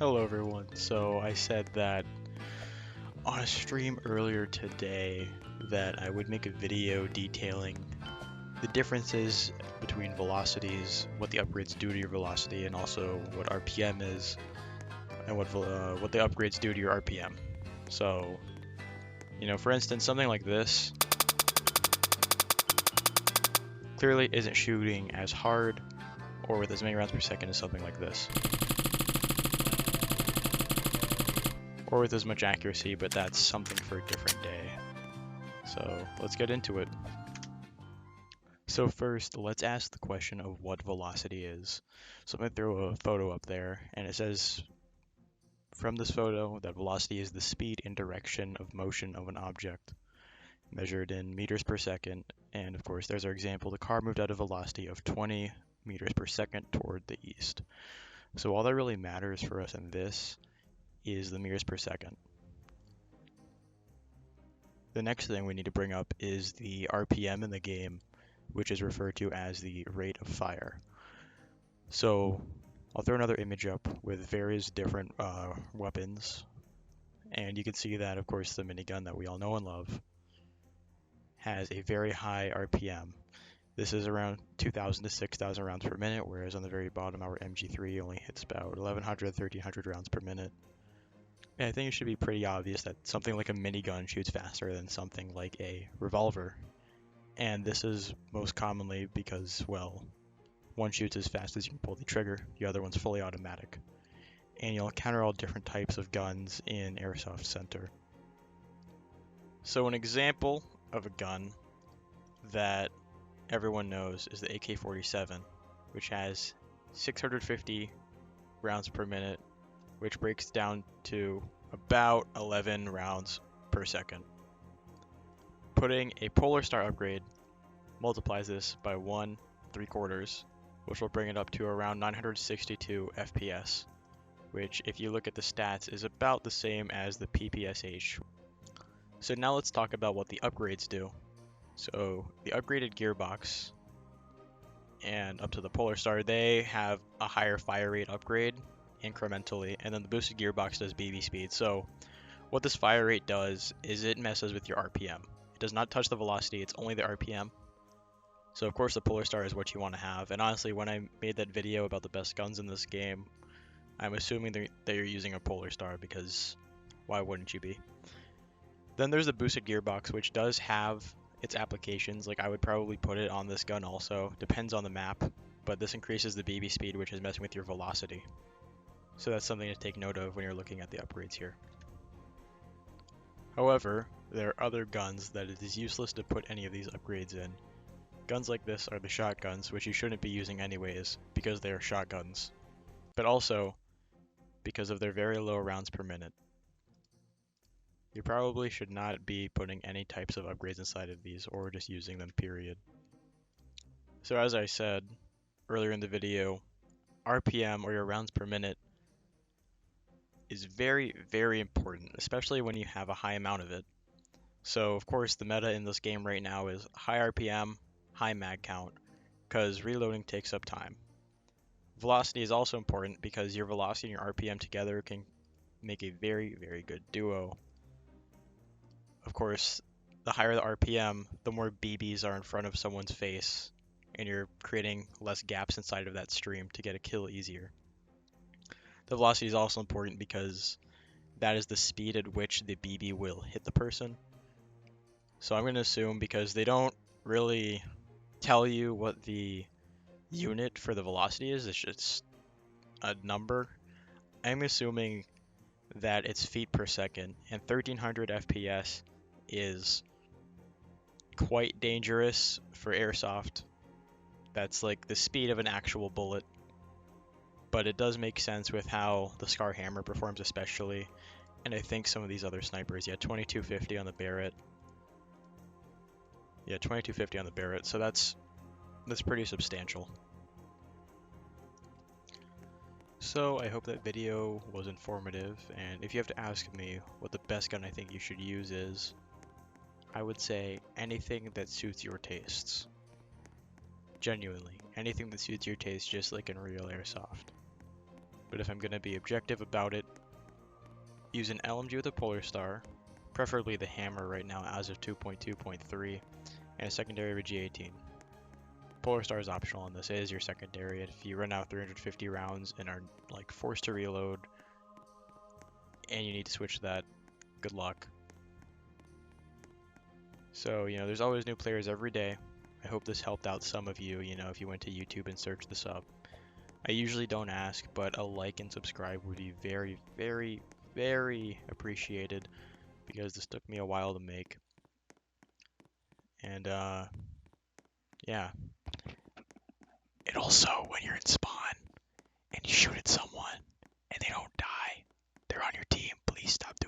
Hello everyone. So I said that on a stream earlier today that I would make a video detailing the differences between velocities, what the upgrades do to your velocity, and also what RPM is, and what the upgrades do to your RPM. So, for instance, something like this clearly isn't shooting as hard or with as many rounds per second as something like this, or with as much accuracy, but that's something for a different day. So let's get into it. So first, let's ask the question of what velocity is. So I'm going to throw a photo up there, and it says from this photo that velocity is the speed and direction of motion of an object, measured in meters per second. And of course, there's our example. The car moved at a velocity of 20 meters per second toward the east. So all that really matters for us in this is the meters per second. The next thing we need to bring up is the RPM in the game, which is referred to as the rate of fire. So I'll throw another image up with various different weapons, and you can see that, of course, the minigun that we all know and love has a very high RPM. This is around 2,000 to 6,000 rounds per minute, whereas on the very bottom, our MG3 only hits about 1,100, 1,300 rounds per minute. And I think it should be pretty obvious that something like a minigun shoots faster than something like a revolver. And this is most commonly because, well, one shoots as fast as you can pull the trigger, the other one's fully automatic. And you'll encounter all different types of guns in Airsoft Center. So an example of a gun that everyone knows is the AK-47, which has 650 rounds per minute, which breaks down to about 11 rounds per second. Putting a Polar Star upgrade multiplies this by 1/3, which will bring it up to around 962 FPS, which, if you look at the stats, is about the same as the PPSH. So now let's talk about what the upgrades do. So the upgraded gearbox and up to the Polar Star, they have a higher fire rate upgrade incrementally, and then the boosted gearbox does BB speed. So what this fire rate does is it messes with your RPM. It does not touch the velocity, it's only the RPM. So of course the Polar Star is what you want to have, and honestly when I made that video about the best guns in this game, I'm assuming that you're using a Polar Star, because why wouldn't you be? Then there's the boosted gearbox, which does have its applications. Like, I would probably put it on this gun also, depends on the map, but this increases the BB speed, which is messing with your velocity. So that's something to take note of when you're looking at the upgrades here. However, there are other guns that it is useless to put any of these upgrades in. Guns like this are the shotguns, which you shouldn't be using anyways, because they are shotguns, but also because of their very low rounds per minute. You probably should not be putting any types of upgrades inside of these, or just using them, period. So as I said earlier in the video, RPM, or your rounds per minute, is very, very important, especially when you have a high amount of it. So of course the meta in this game right now is high RPM, high mag count, because reloading takes up time. Velocity is also important because your velocity and your RPM together can make a very, very good duo. Of course, the higher the RPM, the more BBs are in front of someone's face, and you're creating less gaps inside of that stream to get a kill easier. The velocity is also important because that is the speed at which the BB will hit the person. So I'm going to assume, because they don't really tell you what the unit for the velocity is, it's just a number, I'm assuming that it's feet per second, and 1300 FPS is quite dangerous for Airsoft. That's like the speed of an actual bullet, but it does make sense with how the Scar Hammer performs especially, and I think some of these other snipers. Yeah, 2250 on the Barrett. Yeah, 2250 on the Barrett, so that's pretty substantial. So I hope that video was informative, and if you have to ask me what the best gun I think you should use is, I would say anything that suits your tastes. Genuinely, anything that suits your taste, just like in real Airsoft. but if I'm going to be objective about it, use an LMG with a Polar Star, preferably the hammer right now as of 2.2.3, and a secondary of a G18. Polar Star is optional on this. It is your secondary. If you run out 350 rounds and are like forced to reload and you need to switch that, good luck. So, there's always new players every day. I hope this helped out some of you, if you went to YouTube and searched this up. I usually don't ask, but a like and subscribe would be very, very, very appreciated because this took me a while to make. And, yeah. And also, when you're in spawn and you shoot at someone and they don't die, they're on your team, please stop